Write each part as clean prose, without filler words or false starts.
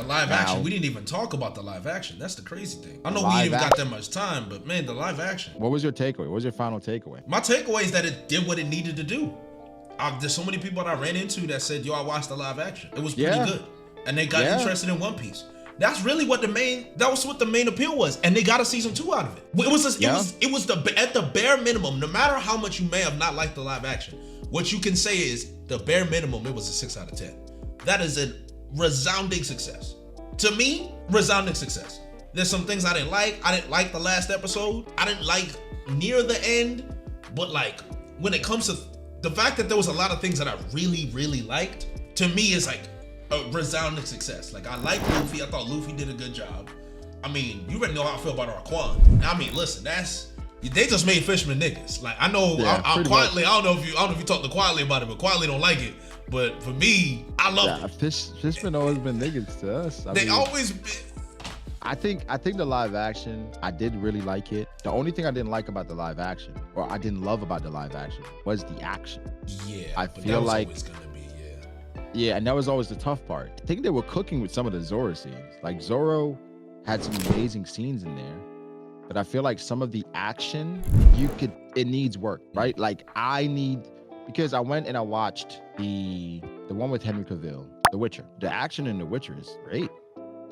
live action, we didn't even talk about the live action. That's the crazy thing. I know we ain't even got that much time, but man, the live action. What was your takeaway? What was your final takeaway? My takeaway is that it did what it needed to do. There's so many people that I ran into that said, yo, I watched the live action. It was pretty good. And they got interested in One Piece. That's really what the main appeal was. And they got a season 2 out of it. It was at the bare minimum, no matter how much you may have not liked the live action, what you can say is the bare minimum, it was a 6 out of 10. That is a resounding success. To me, resounding success. There's some things I didn't like. I didn't like the last episode. I didn't like near the end. But like, when it comes to the fact that there was a lot of things that I really, really liked, to me is like a resounding success. Like, I like Luffy. I thought Luffy did a good job. I mean, you already know how I feel about Raquan. I mean, listen, they just made Fishman niggas. Like, I know, I'm quietly, I don't know if you talked to Quietly about it, but Quietly don't like it. But for me, I love it. Fishman always been niggas to us. They always been. I think the live action, I did really like it. The only thing I didn't like about the live action, or I didn't love about the live action, was the action. Yeah, I feel like always gonna be, yeah, and that was always the tough part. I think they were cooking with some of the Zoro scenes. Like, Zoro had some amazing scenes in there, but I feel like some of the action, it needs work, right? Like, because I went and I watched the one with Henry Cavill, The Witcher. The action in The Witcher is great.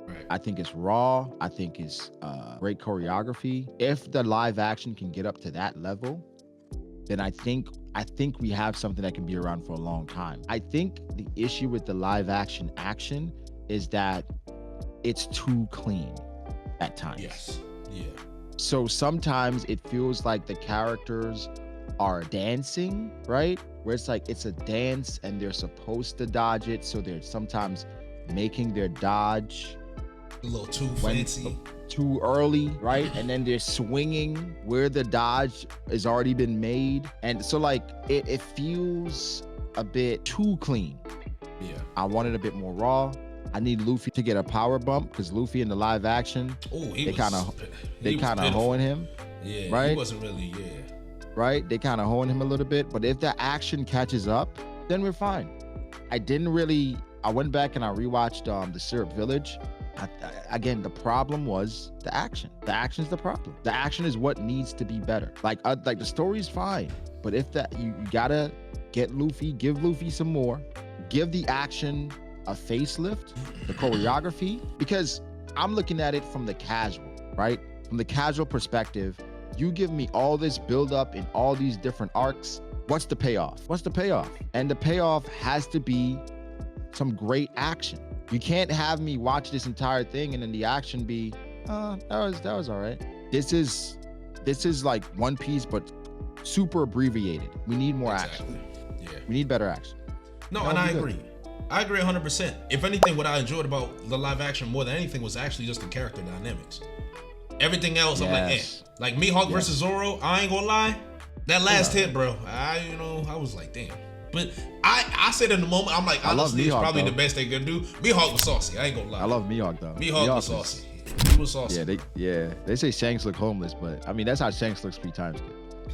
Right. I think it's raw. I think it's great choreography. If the live action can get up to that level, then I think we have something that can be around for a long time. I think the issue with the live action is that it's too clean at times. Yes. Yeah. So sometimes it feels like the characters are dancing, right? Where it's like it's a dance and they're supposed to dodge it, so they're sometimes making their dodge a little too fancy, too early, right? And then they're swinging where the dodge has already been made, and so like it feels a bit too clean. Yeah, I wanted a bit more raw. I need Luffy to get a power bump, because Luffy in the live action, they kind of hoeing him. Yeah, right. He wasn't really, right. They kind of hoeing him a little bit, but if the action catches up, then we're fine. I went back and I rewatched the Syrup Village. Again, the problem was the action. The action is the problem. The action is what needs to be better. Like the story's fine, but if you gotta get Luffy, give Luffy some more, give the action a facelift, the choreography, because I'm looking at it from the casual, right? From the casual perspective, you give me all this build up in all these different arcs. What's the payoff? And the payoff has to be some great action. You can't have me watch this entire thing and then the action be, that was all right. This is like One Piece, but super abbreviated. We need more action. Yeah. We need better action. No, and I agree. I agree 100%. If anything, what I enjoyed about the live action more than anything was actually just the character dynamics. Everything else, I'm like, Like Mihawk versus Zoro, I ain't gonna lie. That last hit, bro, I was like, damn. But I said in the moment, I'm like, honestly, it's probably the best they could do. Mihawk was saucy. I ain't gonna lie. I love Mihawk though. Mihawk was saucy. He was saucy. They say Shanks look homeless, but I mean that's how Shanks looks 3 times.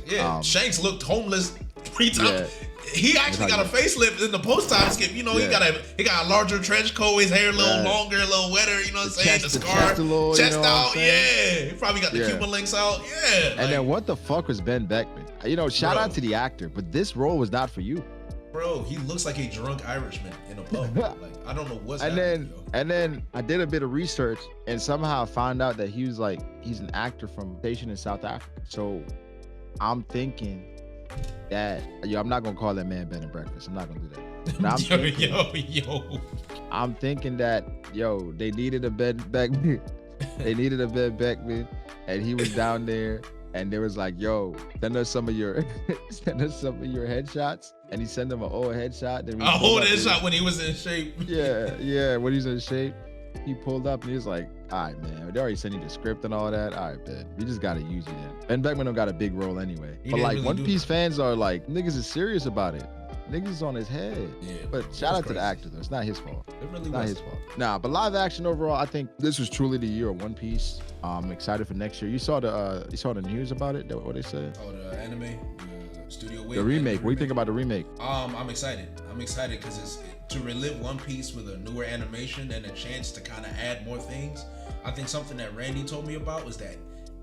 Yeah, Shanks looked homeless 3 times. Yeah. He actually got a facelift in the post-time skip. You know, he got a larger trench coat, his hair a little longer, a little wetter. You know what I'm saying? The scar, chest out. Yeah, he probably got the Cuban links out. Yeah. And then what the fuck was Ben Beckman? You know, shout out to the actor, but this role was not for you. Bro, he looks like a drunk Irishman in a pub. Like, I don't know what's happening. And then I did a bit of research and somehow I found out that he's an actor from station in South Africa. So I'm thinking that, I'm not gonna call that man bed and breakfast. I'm not gonna do that. But I'm thinking that, they needed a Ben Beckman. They needed a Ben Beckman, and he was down there, and they was like, send us some of your headshots. And he sent them an old headshot. Then a old headshot when he was in shape. Yeah, when he was in shape. He pulled up and he was like, all right, man, they already sent you the script and all that. All right, Ben, we just got to use you then. Ben Beckman don't got a big role anyway. But like really One Piece fans are like, niggas is serious about it. Niggas is on his head. Yeah, but shout out to the actor though. It's not his fault. It really not his fault. Nah, but live action overall, I think this was truly the year of One Piece. I'm excited for next year. You saw the news about it? What they said? Oh, the anime? Studio Wit. The remake. What do you think about the remake? I'm excited. I'm excited because it's to relive One Piece with a newer animation and a chance to kind of add more things. I think something that Randy told me about was that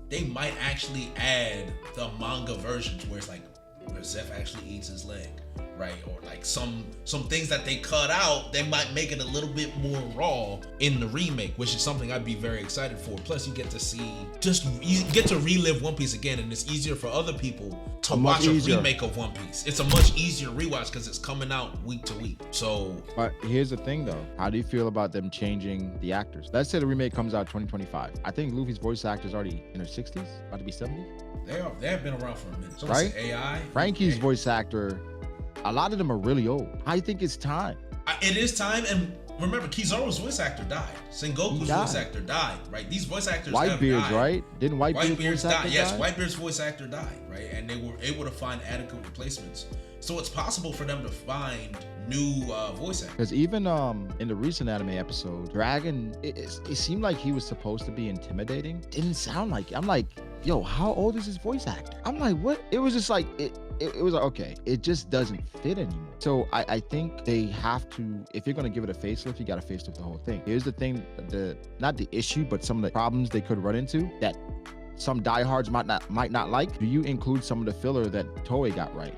they might actually add the manga versions where it's like where Zeph actually eats his leg, right? Or like some things that they cut out, they might make it a little bit more raw in the remake, which is something I'd be very excited for. Plus you get to relive One Piece again, and it's easier for other people to watch a remake of One Piece. It's a much easier rewatch because it's coming out week to week. So, but here's the thing though, how do you feel about them changing the actors? Let's say the remake comes out 2025. I think Luffy's voice actor is already in her 60s, about to be 70. They have been around for a minute. Someone right? AI. Frankie's voice actor, a lot of them are really old. I think it's time. It is time, and remember, Kizaru's voice actor died. Sengoku's voice actor died, right? These voice actors Whitebeard's died. Right? Didn't Whitebeard's die? Yes, Whitebeard's voice actor died, right? And they were able to find adequate replacements. So it's possible for them to find new voice actors. Because even in the recent anime episode, Dragon, it seemed like he was supposed to be intimidating. Didn't sound like it. I'm like, yo, how old is his voice actor? I'm like, what? It was just like, it was like, okay, it just doesn't fit anymore. So I think they have to, if you're gonna give it a facelift, you gotta facelift the whole thing. Here's the thing, not the issue, but some of the problems they could run into that some diehards might not like. Do you include some of the filler that Toei got right?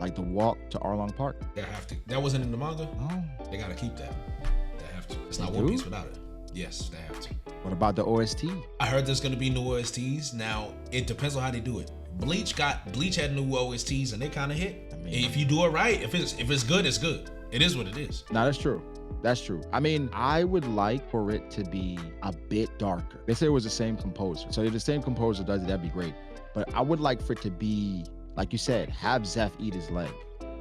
Like the walk to Arlong Park? They have to. That wasn't in the manga? No. They gotta keep that. They have to. It's not One Piece without it. Yes, they have to. What about the OST? I heard there's gonna be new OSTs. Now, it depends on how they do it. Bleach had new OSTs and they kind of hit. I mean, if you do it right, if it's good, it's good. It is what it is. No, that's true. That's true. I mean, I would like for it to be a bit darker. They say it was the same composer. So if the same composer does it, that'd be great. But I would like for it to be, like you said, have Zeph eat his leg.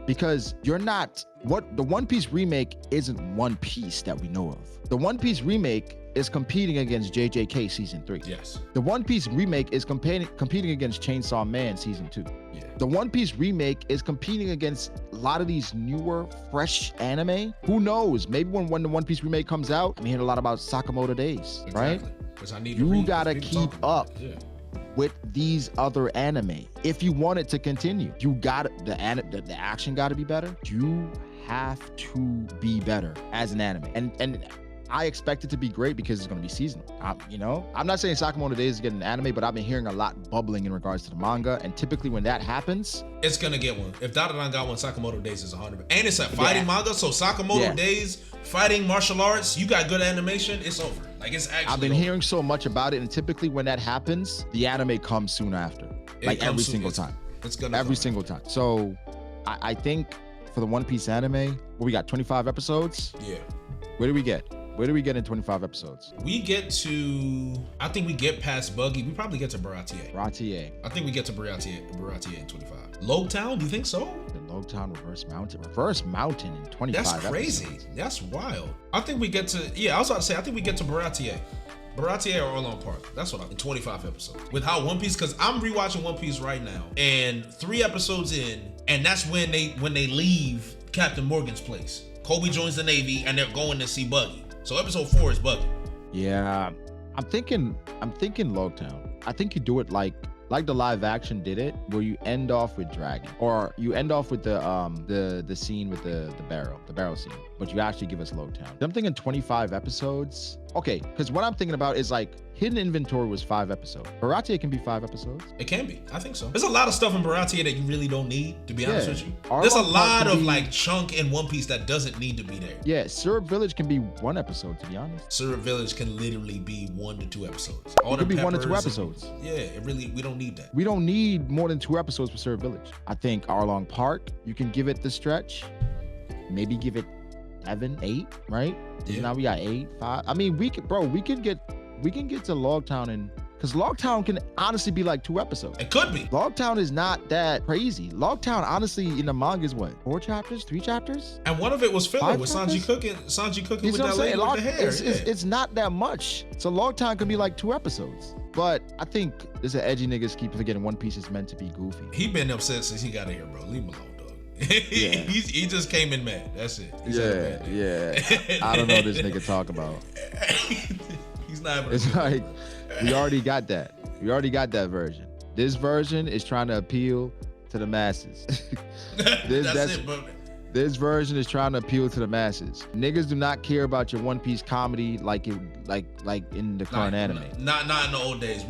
Because the One Piece remake isn't One Piece that we know of. The One Piece remake is competing against JJK season 3. Yes. The One Piece remake is competing against Chainsaw Man season 2. Yeah. The One Piece remake is competing against a lot of these newer, fresh anime. Who knows? Maybe when the One Piece remake comes out, I'm hearing a lot about Sakamoto Days, right? Because I need you gotta keep up with these other anime. If you want it to continue, you got the action got to be better. You have to be better as an anime, and I expect it to be great because it's going to be seasonal. I'm not saying Sakamoto Days is getting an anime, but I've been hearing a lot bubbling in regards to the manga, and typically when that happens, it's gonna get one. If Dadadan got one, Sakamoto Days is 100. And it's a fighting manga, so Sakamoto Days, fighting martial arts, you got good animation, it's over. Like it's actually. I've been hearing so much about it, and typically when that happens, the anime comes soon after, like every single time. It's gonna every single time. So I think for the One Piece anime, we got 25 episodes. Yeah. Where do we get? Where do we get in 25 episodes? I think we get past Buggy. We probably get to Baratier. I think we get to Baratier in 25. Logtown, do you think so? The Logtown Reverse Mountain in 25 That's crazy. Episodes. That's wild. I think we get to, I was about to say, I think we get to Baratier. Baratier or Arlong Park. That's what in 25 episodes. With how One Piece, because I'm rewatching One Piece right now, and 3 episodes in, and that's when they leave Captain Morgan's place. Kobe joins the Navy, and they're going to see Buggy. So episode 4 is Buggy. Yeah, I'm thinking Logtown. I think you do it like the live action did it, where you end off with Dragon, or you end off with the scene with the barrel scene, but you actually give us Logtown. I'm thinking 25 episodes. Okay, because what I'm thinking about is like Hidden Inventory was 5 episodes. Baratier can be 5 episodes. It can be. I think so. There's a lot of stuff in Baratier that you really don't need, to be honest with you. There's a lot of like chunk in One Piece that doesn't need to be there. Yeah, Syrup Village can be 1 episode, to be honest. Syrup Village can literally be 1 to 2 episodes. It could be 1 to 2 episodes. We don't need that. We don't need more than 2 episodes for Syrup Village. I think Arlong Park, you can give it the stretch. Maybe give it 7, 8, right? Yeah. Now we got 8, 5. I mean, we can get to Logtown, and because Logtown can honestly be like 2 episodes. It could be. Logtown is not that crazy. Logtown, honestly, in the manga is what? 4 chapters, 3 chapters? And one of it was filler with Sanji cooking with that lady with the hair. It's not that much. So Logtown could be like 2 episodes. But I think there's an edgy niggas keep forgetting One Piece is meant to be goofy. He been upset since he got in here, bro. Leave him alone. He just came in mad. That's it. I don't know what this nigga talk about. He's not. It's like we already got that. We already got that version. This version is trying to appeal to the masses. That's it, bro. This version is trying to appeal to the masses. Niggas do not care about your One Piece comedy like in the current anime. Not in the old days.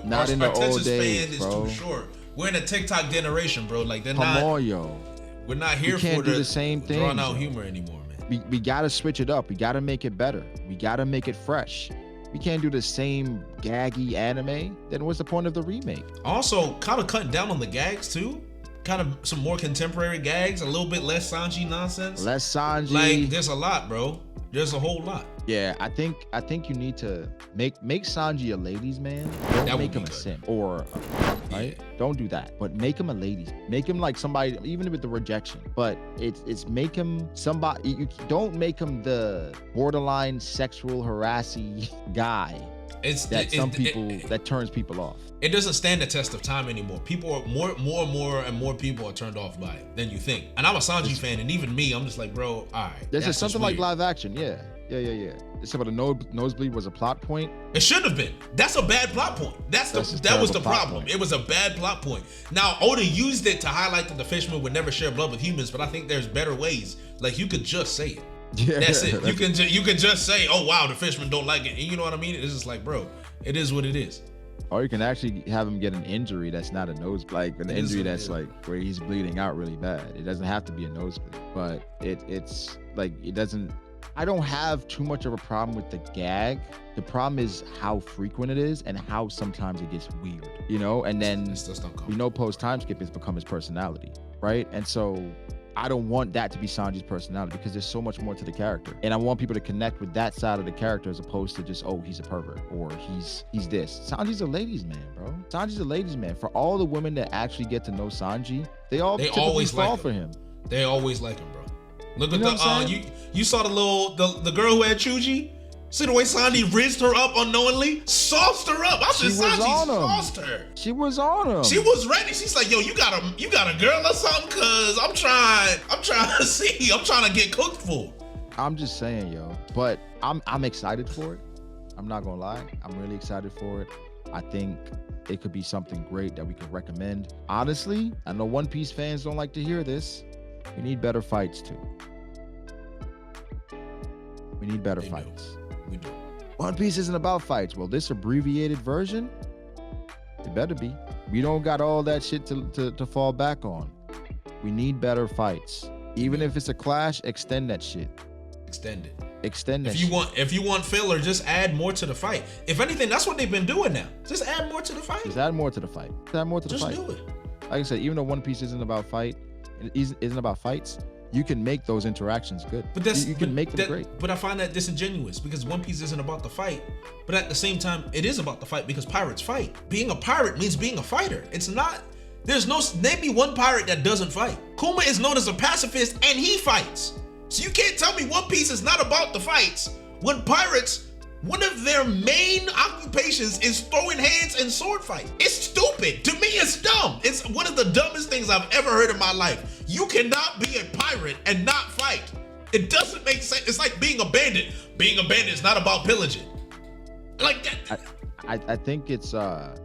Not in the old days, span bro. is too short. We're in a TikTok generation, bro. Like Come on, yo. We're not here for the same thing. Drawn out humor anymore, man. We gotta switch it up. We gotta make it better. We gotta make it fresh. We can't do the same gaggy anime. Then what's the point of the remake? Also, kind of cutting down on the gags too. Kind of some more contemporary gags, a little bit less Sanji nonsense. Less Sanji. Like there's a lot, bro. There's a whole lot. Yeah, I think you need to make Sanji a ladies' man. Don't make him a simp or right. Yeah. Don't do that. But make him a ladies. Make him like somebody, even with the rejection. But it's make him somebody. You don't make him the borderline sexual harassing guy. That turns people off. It doesn't stand the test of time anymore. People are more people are turned off by it than you think. And I'm a Sanji fan, and even me, I'm just like, bro, all right. This is something like live action, yeah. It's about a nosebleed was a plot point. It should have been. That's a bad plot point. That was the problem. It was a bad plot point. Now Oda used it to highlight that the fishermen would never share blood with humans, but I think there's better ways. Like you could just say it. Yeah, that's it. You can just say, oh wow, the fishermen don't like it. And you know what I mean? It's just like, bro, it is what it is. Or you can actually have him get an injury that's not a nosebleed, like an injury that's like where he's bleeding out really bad. It doesn't have to be a nosebleed, but it's like it doesn't. I don't have too much of a problem with the gag. The problem is how frequent it is and how sometimes it gets weird, you know? And then we know post time skip has become his personality, right? And so I don't want that to be Sanji's personality because there's so much more to the character. And I want people to connect with that side of the character as opposed to just, oh, he's a pervert or he's this. Sanji's a ladies' man, bro. Sanji's a ladies' man. For all the women that actually get to know Sanji, they always fall for him. They always like him, bro. Look at you saw the girl who had Chuji? See the way Sanji rizzed her up unknowingly? Sauced her up. I said Sanji sauced her. She was on him. She was ready. She's like, yo, you got a girl or something? Cause I'm trying to see. I'm trying to get cooked for. I'm just saying, yo. But I'm excited for it. I'm not gonna lie. I'm really excited for it. I think it could be something great that we could recommend. Honestly, I know One Piece fans don't like to hear this. We need better fights too. We need better fights. We do. One Piece isn't about fights. Well, this abbreviated version, it better be. We don't got all that shit to fall back on. We need better fights. Even if it's a clash, extend that shit. Extend it. Extend that If you want filler, just add more to the fight. If anything, that's what they've been doing now. Just add more to the fight. Just add more to the fight. Just do it. Like I said, even though One Piece isn't about fights, you can make those interactions good. But you can make them great. But I find that disingenuous because One Piece isn't about the fight, but at the same time, it is about the fight because pirates fight. Being a pirate means being a fighter. It's not. Name me one pirate that doesn't fight. Kuma is known as a pacifist and he fights. So you can't tell me One Piece is not about the fights when pirates, one of their main occupations is throwing hands and sword fights. It's stupid. To me, it's dumb. It's one of the dumbest things I've ever heard in my life. You cannot be a pirate and not fight. It doesn't make sense. It's like being a bandit. Being a bandit is not about pillaging. Like that. I think it's not.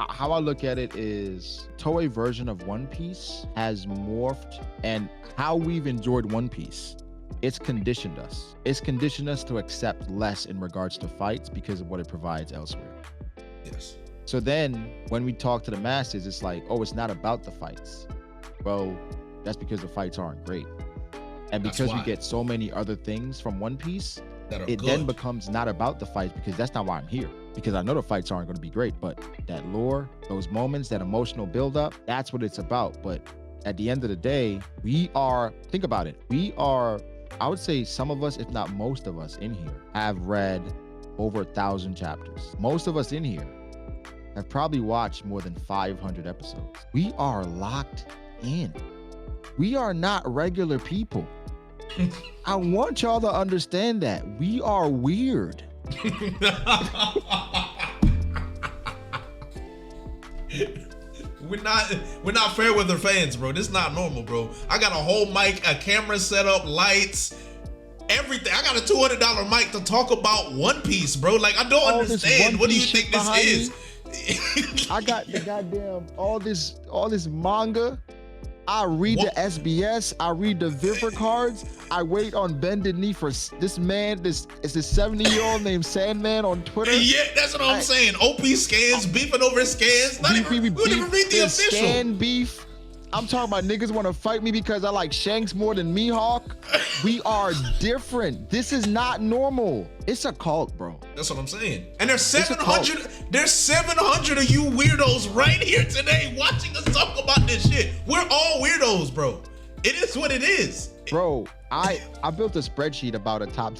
How I look at it is Toei version of One Piece has morphed, and how we've enjoyed One Piece, it's conditioned us. It's conditioned us to accept less in regards to fights because of what it provides elsewhere. Yes. So then when we talk to the masses, it's like, oh, it's not about the fights. Well, that's because the fights aren't great. And because we get so many other things from One Piece, then becomes not about the fights because that's not why I'm here. Because I know the fights aren't going to be great, but that lore, those moments, that emotional buildup, that's what it's about. But at the end of the day, think about it. I would say some of us, if not most of us in here, have read over 1,000 chapters. Most of us in here have probably watched more than 500 episodes. We are locked in. We are not regular people. I want y'all to understand that. We are weird. We're not fair weather fans, bro. This is not normal, bro. I got a whole mic, a camera set up, lights, everything. I got a $200 mic to talk about One Piece, bro. Like, I don't understand. What do you think this is? I got the goddamn all this manga. I read the SBS. I read the Viper cards. I wait on bended knee for this man. This is this 70-year-old named Sandman on Twitter. Yeah, that's what I'm saying. OP scans, beefing over scans. We don't even read the official. Scan beef. I'm talking about niggas want to fight me because I like Shanks more than Mihawk. We are different. This is not normal. It's a cult, bro. That's what I'm saying. And there's 700. There's 700 of you weirdos right here today watching us talk about this shit. We're all weirdos, bro. It is what it is, bro. I built a spreadsheet about a top.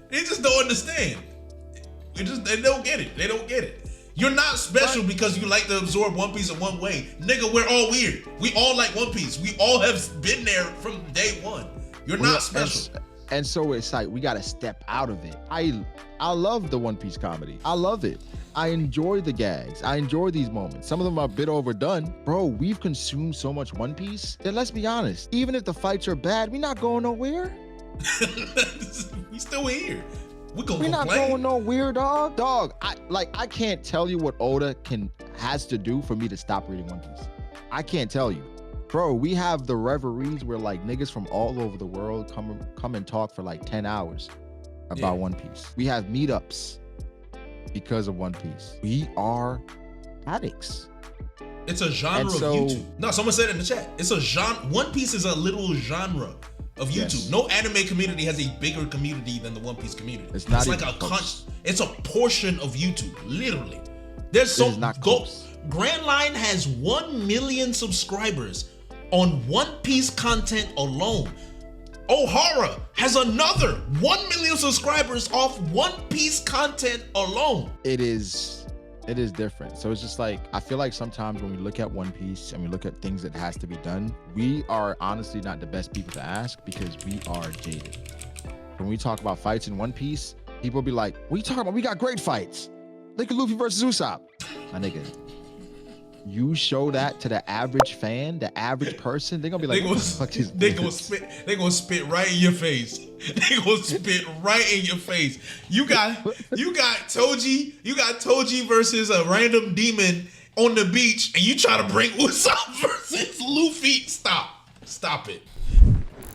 They just don't understand. They don't get it. They don't get it. You're not special because you like to absorb One Piece in one way. Nigga, we're all weird. We all like One Piece. We all have been there from day one. You're not special. And so it's like, we got to step out of it. I love the One Piece comedy. I love it. I enjoy the gags. I enjoy these moments. Some of them are a bit overdone. Bro, we've consumed so much One Piece that, let's be honest, even if the fights are bad, we're not going nowhere. We still here. We're not going nowhere, dog. Dog, I can't tell you what Oda has to do for me to stop reading One Piece. I can't tell you. Bro, we have the reveries where like niggas from all over the world come and talk for like 10 hours about One Piece. We have meetups because of One Piece. We are addicts. It's a genre of YouTube. No, someone said it in the chat. It's a genre. One Piece is a little genre of YouTube. Yes. No anime community has a bigger community than the One Piece community. It's like it's a portion of YouTube, literally. There's Grand Line has 1 million subscribers on One Piece content alone. Ohara has another 1 million subscribers off One Piece content alone. It is different. So it's just like, I feel like sometimes when we look at One Piece and we look at things that has to be done, we are honestly not the best people to ask because we are jaded. When we talk about fights in One Piece, people be like, what are you talking about? We got great fights. Look at Luffy versus Usopp. My nigga, you show that to the average fan, the average person, they're gonna be like, they gonna spit right in your face. They gonna spit right in your face. You got Toji versus a random demon on the beach, and you try to bring Usopp versus Luffy. Stop it.